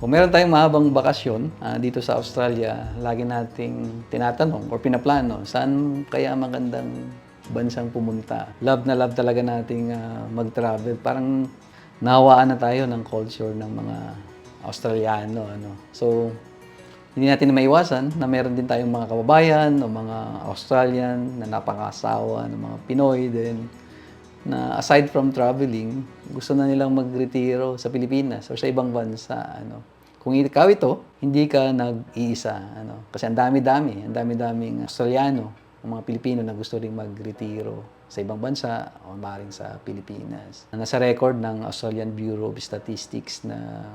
Kung meron tayong mahabang bakasyon dito sa Australia, lagi nating tinatanong or pinaplano, saan kaya magandang bansang pumunta? Love na love talaga nating mag-travel. Parang nahawaan na tayo ng culture ng mga Australiano. So, hindi natin maiwasan na meron din tayong mga kababayan o mga Australian na napakasawa ng mga Pinoy din na aside from traveling, gusto na nilang magretiro sa Pilipinas o sa ibang bansa. Kung ikaw ito, hindi ka nag-iisa. Kasi ang dami-daming Australiano, ang mga Pilipino na gusto ring magretiro sa ibang bansa o maaaring sa Pilipinas. Nasa record ng Australian Bureau of Statistics na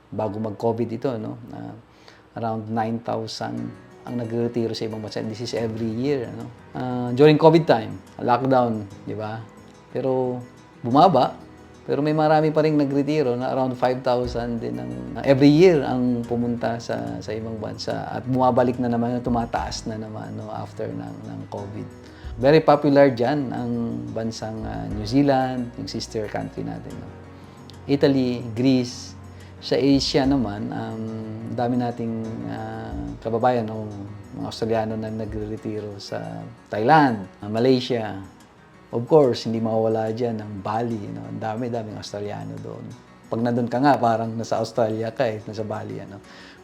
bago mag-COVID ito, na around 9,000 ang nagretiro sa ibang bansa. And this is every year. During COVID time, lockdown, di ba? Pero bumaba, pero may marami pa ring nagretiro na around 5,000 din every year ang pumunta sa ibang bansa at bumabalik na naman, tumataas na naman after ng COVID. Very popular diyan ang bansang New Zealand, yung sister country natin. Italy, Greece, sa Asia naman, dami nating kababayan o mga Australiano na nagre-retiro sa Thailand, Malaysia. Of course, hindi mawawala dyan ang Bali. Ang dami-daming Australiano doon. Pag nandun ka nga, parang nasa Australia ka nasa Bali.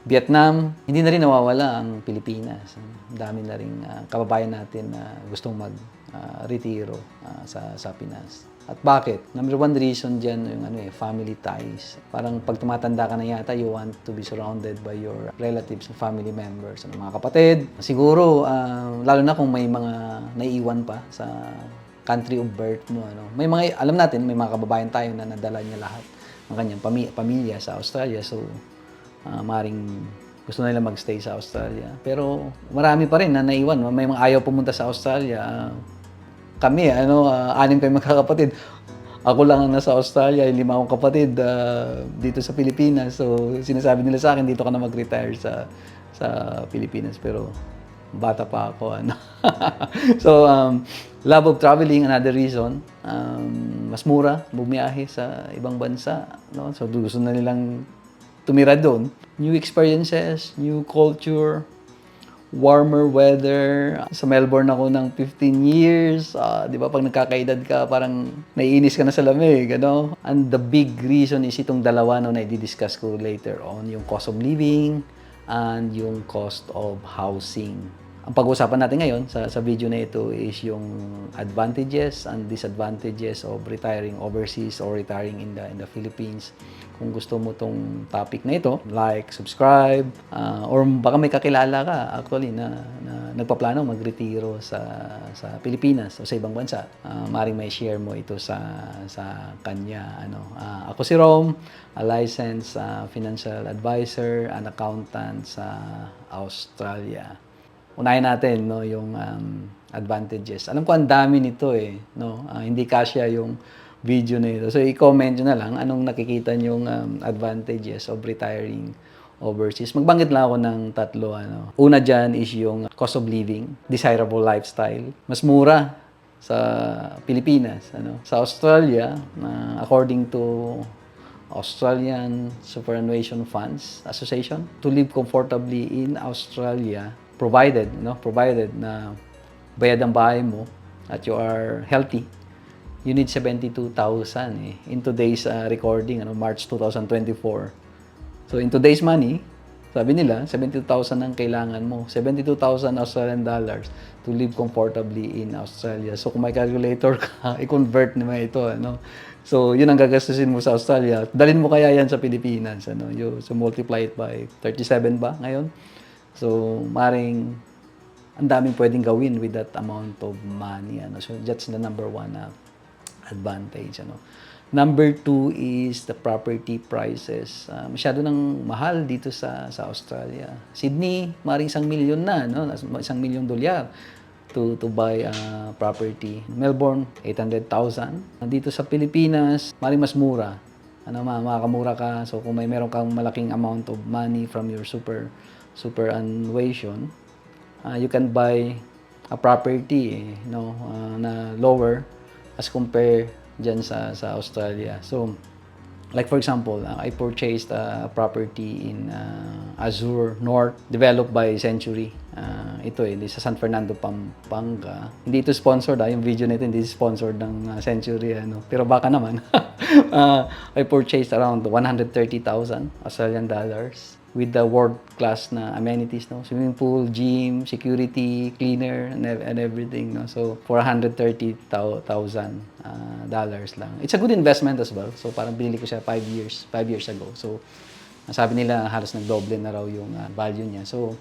Vietnam, hindi na rin nawawala ang Pilipinas. Ang dami na rin kababayan natin na gustong mag-retiro sa Pinas. At bakit? Number one reason dyan yung family ties. Parang pag tumatanda ka na yata, you want to be surrounded by your relatives and family members. Mga kapatid. Siguro, lalo na kung may mga naiiwan pa sa country of birth mo. May mga, alam natin, may mga kababayan tayo na nadala niya lahat ng kanyang pamilya sa Australia. So, maring gusto nila magstay sa Australia. Pero marami pa rin na naiwan. May mga ayaw pumunta sa Australia. Kami, 6 kayo magkakapatid. Ako lang ang nasa Australia, 5 akong kapatid dito sa Pilipinas. So, sinasabi nila sa akin, dito ka na mag-retire sa Pilipinas. Pero bata pa ako. So, love of traveling, another reason. Mas mura, bumiyahe sa ibang bansa. So, gusto na nilang tumira doon. New experiences, new culture, warmer weather. Sa Melbourne ako ng 15 years. Di ba, pag nagkakaedad ka, parang naiinis ka na sa lamig. And the big reason is itong dalawa na i-discuss ko later on. Yung cost of living and yung cost of housing. Ang pag-uusapan natin ngayon sa video na ito is yung advantages and disadvantages of retiring overseas or retiring in the Philippines. Kung gusto mo tong topic na ito, like, subscribe, or baka may kakilala ka actually na nagpaplano magretiro sa Pilipinas o sa ibang bansa. Maring may share mo ito sa kanya. Ako si Rom, a licensed financial advisor and accountant sa Australia. Unahin natin yung advantages. Alam ko ang dami nito hindi kasya yung video na ito. So i-comment nyo na lang anong nakikita nyong advantages of retiring overseas. Magbanggit lang ako ng 3. Una dyan is yung cost of living, desirable lifestyle. Mas mura sa Pilipinas. Sa Australia, according to Australian Superannuation Funds Association, to live comfortably in Australia, provided na bayad ang bahay mo at you are healthy, you need 72,000 in today's recording, March 2024. So in today's money, sabi nila, 72,000 ang kailangan mo. 72,000 Australian dollars to live comfortably in Australia. So kung may calculator ka, i-convert naman ito. So yun ang gagastusin mo sa Australia. Dalhin mo kaya yan sa Pilipinas. So multiply it by 37 ba ngayon? So maring ang daming pwedeng gawin with that amount of money. So that's the number one advantage. Number 2 is the property prices. Masyado nang mahal dito sa Australia. Sydney, maring 1 million na, $1 million to buy property. Melbourne, 800,000. Dito sa Pilipinas, maring mas mura. Makakamura ka. So kung meron kang malaking amount of money from your superannuation, you can buy a property na lower as compare dyan sa Australia. So, Like for example, I purchased a property in Azure North, developed by Century. Ito sa San Fernando, Pampanga. Hindi ito sponsored, yung video na ito hindi sponsored ng Century. Pero baka naman. I purchased around 130,000 Australian dollars with the world-class na amenities, no? Swimming pool, gym, security, cleaner, and everything, no? So, for 130,000 dollars lang. It's a good investment as well. So, parang binili ko siya 5 years ago. So, sabi nila halos nagdoble na raw yung value niya. So,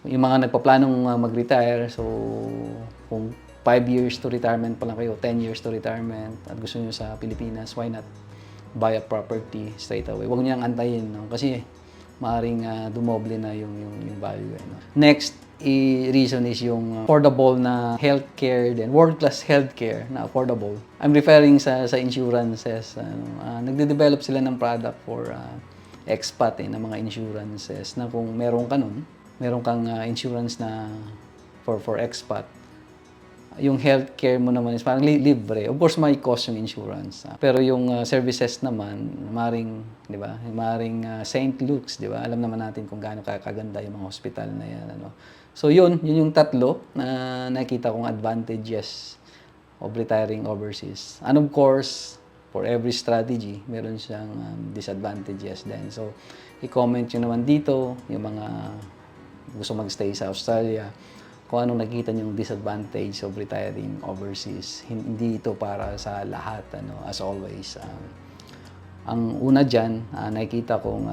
yung mga nagpaplanong mag-retire, so, kung 5 years to retirement pa lang kayo, 10 years to retirement, at gusto niyo sa Pilipinas, why not buy a property straight away? Huwag niyang antayin, no? Kasi, maaring dumoble na yung value. Next reason is yung affordable na healthcare din, world-class healthcare na affordable. I'm referring sa insurances. Nagde-develop sila ng product for expat na mga insurances na kung meron ka nun, meron kang insurance na for expat, yung healthcare mo naman is parang libre. Of course, may cost yung insurance. Pero yung services naman, maring, di ba? Maring St. Luke's, di ba? Alam naman natin kung gaano kaganda yung mga hospital na yan. So yun yung tatlo na nakita kong advantages of retiring overseas. And of course, for every strategy, meron siyang disadvantages din. So, i-comment nyo naman dito yung mga gusto magstay sa Australia, kung anong nakita niyong disadvantage of retiring overseas. Hindi ito para sa lahat, as always. Ang una dyan, nakikita kong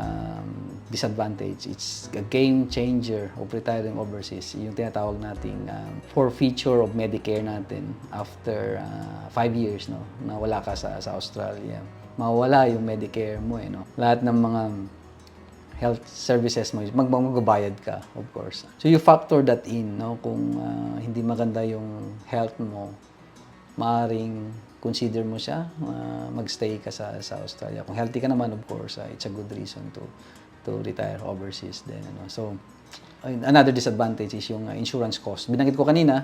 disadvantage, it's a game changer of retiring overseas. Yung tinatawag nating forfeiture of Medicare natin after 5 years, na wala ka sa Australia. Mawala yung Medicare mo, Lahat ng mga health services mo, magbabayad ka, of course. So you factor that in, kung hindi maganda yung health mo, maaring consider mo siya, magstay ka sa Australia. Kung healthy ka naman, of course, it's a good reason to retire overseas din. So, another disadvantage is yung insurance cost. Binanggit ko kanina,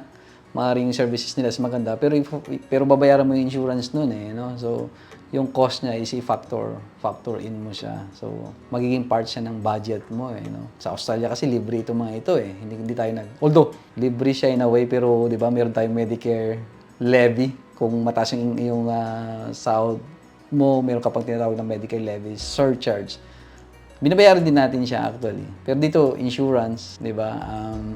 maaring services nila is maganda, pero babayaran mo yung insurance nun So, yung cost niya is factor in mo siya. So, magiging part siya ng budget mo Sa Australia kasi libre itong mga ito Hindi tayo although libre siya in a way, pero 'di ba, meron tayong Medicare levy kung mataas yung sahod mo, meron ka pang tinatawag na Medicare levy surcharge. Binabayaran din natin siya actually. Pero dito, insurance, di ba?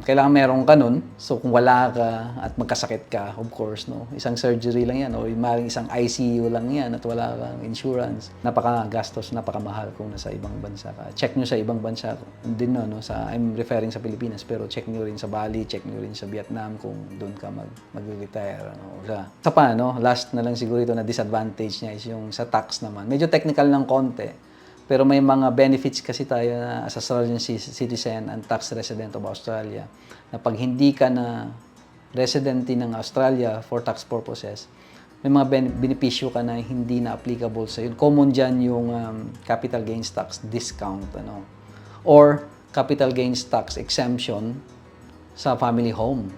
Kailangan meron ka nun. So, kung wala ka at magkasakit ka, of course, isang surgery lang yan o maaaring isang ICU lang yan at wala kang insurance. Napaka-gastos, napaka-mahal kung nasa ibang bansa ka. Check nyo sa ibang bansa din, I'm referring sa Pilipinas, pero check nyo rin sa Bali, check nyo rin sa Vietnam kung doon ka mag-retire. Sa pa, last na lang siguro ito na disadvantage niya is yung sa tax naman. Medyo technical ng konti. Pero may mga benefits kasi tayo na as Australian citizen and tax resident of Australia na pag hindi ka na residente ng Australia for tax purposes, may mga benepisyo ka na hindi na applicable sa iyo. Common dyan yung capital gains tax discount, or capital gains tax exemption sa family home.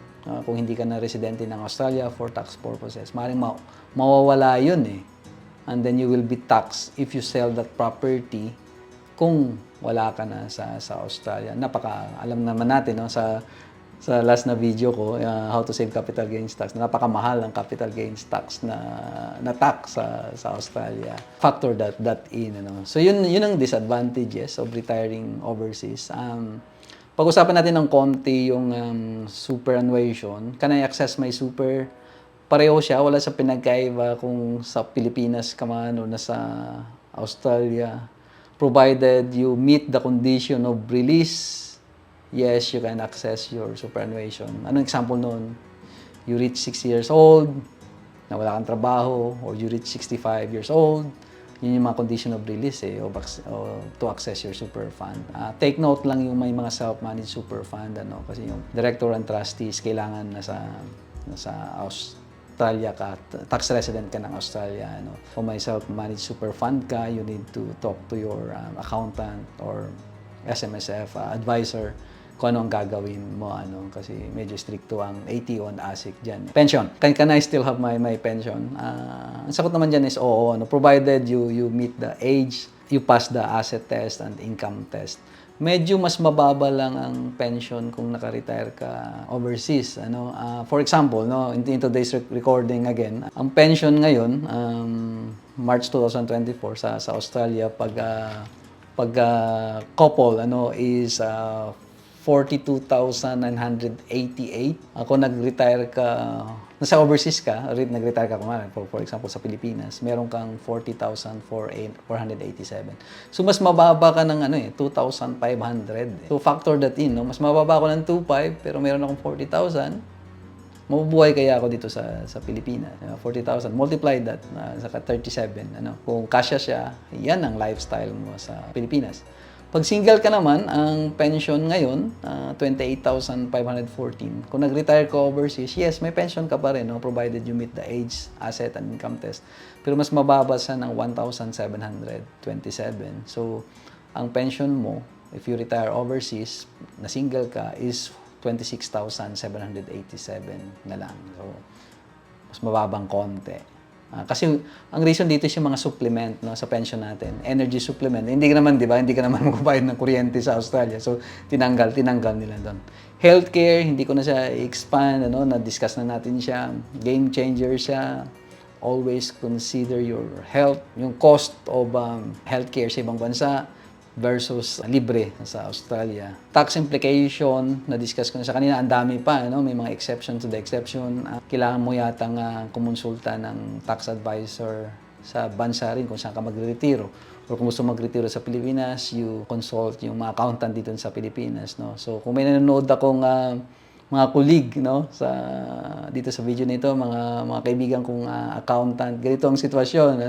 Kung hindi ka na residente ng Australia for tax purposes, maaaring mawawala yun and then you will be taxed if you sell that property kung wala ka na sa Australia. Alam naman natin sa last na video ko, how to save capital gains tax, napakamahal ang capital gains tax na tax sa Australia. Factor that in. So yun ang disadvantages of retiring overseas. Pag-usapan natin ng konti yung superannuation. Can I access my super? Pareho siya, wala sa pinagkaiba kung sa Pilipinas ka man o nasa Australia. Provided you meet the condition of release, yes, you can access your superannuation. Anong example nun? You reach 6 years old, na wala kang trabaho, or you reach 65 years old, yun yung mga condition of release to access your super fund. Take note lang yung may mga self-managed super fund, kasi yung director and trustees kailangan nasa Australia ka, tax resident ka ng Australia. Kung may self-managed super fund ka, you need to talk to your accountant or SMSF advisor kung ano ang gagawin mo, kasi medyo stricto ang ATO and ASIC dyan. Pension. Can I still have my pension? Ang sagot naman dyan is oo, provided you meet the age, you pass the asset test and income test. Medyo mas mababa lang ang pension kung naka-retire ka overseas. For example, in today's recording again, ang pension ngayon, March 2024 sa Australia, pag couple is 42,988. Ako nag-retire ka, nasa overseas ka, nag-retire ka kumari, for example sa Pilipinas, meron kang 40,487. So mas mababa ka ng 2,500. So factor that in, mas mababa ako ng 2,500 pero meron akong 40,000. Mabubuhay kaya ako dito sa Pilipinas? 40,000. Multiply that sa 37. Kung kasya siya, yan ang lifestyle mo sa Pilipinas. Pag single ka naman, ang pension ngayon, 28,514. Kung nag-retire ka overseas, yes, may pension ka pa rin, provided you meet the age, asset, and income test. Pero mas mababa siya ng 1,727. So, ang pension mo, if you retire overseas, na single ka, is 26,787 na lang. So, mas mababang konti. Kasi ang reason dito is yung mga supplement sa pension natin. Energy supplement. Hindi ka naman, di ba? Hindi ka naman magbabayad ng kuryente sa Australia. So, tinanggal nila doon. Healthcare, hindi ko na siya i-expand. Na-discuss na natin siya. Game changer siya. Always consider your health. Yung cost of healthcare sa ibang bansa versus libre sa Australia. Tax implication, na-discuss ko na sa kanina, ang dami pa, may mga exception to the exception. Kailangan mo yatang kumonsulta ng tax advisor sa bansa rin kung saan ka magre-retiro. Or kung gusto magretiro sa Pilipinas, you consult yung mga accountant dito sa Pilipinas. So kung may nanonood akong mga colleague dito sa video nito, mga kaibigan kong accountant, ganito ang sitwasyon.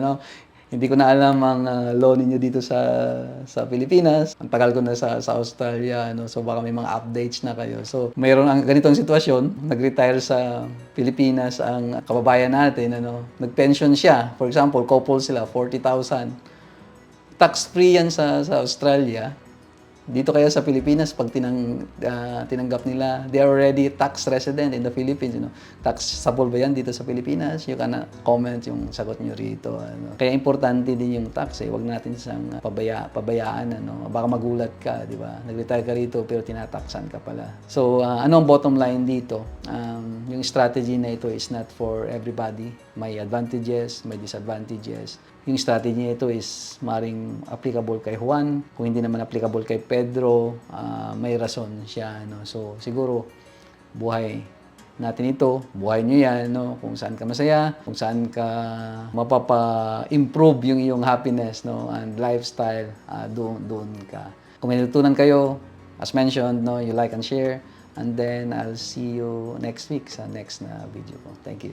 Hindi ko na alam ang law ninyo dito sa Pilipinas. Ang tagal ko na sa Australia, so baka may mga updates na kayo. So, mayroon ang ganitong sitwasyon. Nag-retire sa Pilipinas ang kababayan natin, nag-pension siya. For example, couple sila, 40,000. Tax-free yan sa Australia. Dito kaya sa Pilipinas, pag tinanggap nila, they are already tax resident in the Philippines. Taxable ba yan dito sa Pilipinas? You can comment yung sagot nyo rito. Kaya importante din yung tax. Huwag natin siyang pabayaan. Baka magulat ka, di ba? Nag-retire ka rito pero tinataksan ka pala. So, ano ang bottom line dito? Yung strategy na ito is not for everybody. May advantages, may disadvantages. Yung strategy niya ito is maring applicable kay Juan. Kung hindi naman applicable kay Pedro, may rason siya. So, siguro, buhay natin ito. Buhay nyo yan. Kung saan ka masaya, kung saan ka mapapa-improve yung iyong happiness and lifestyle, doon ka. Kung may natutunan kayo, as mentioned, you like and share. And then, I'll see you next week sa next na video ko. Thank you.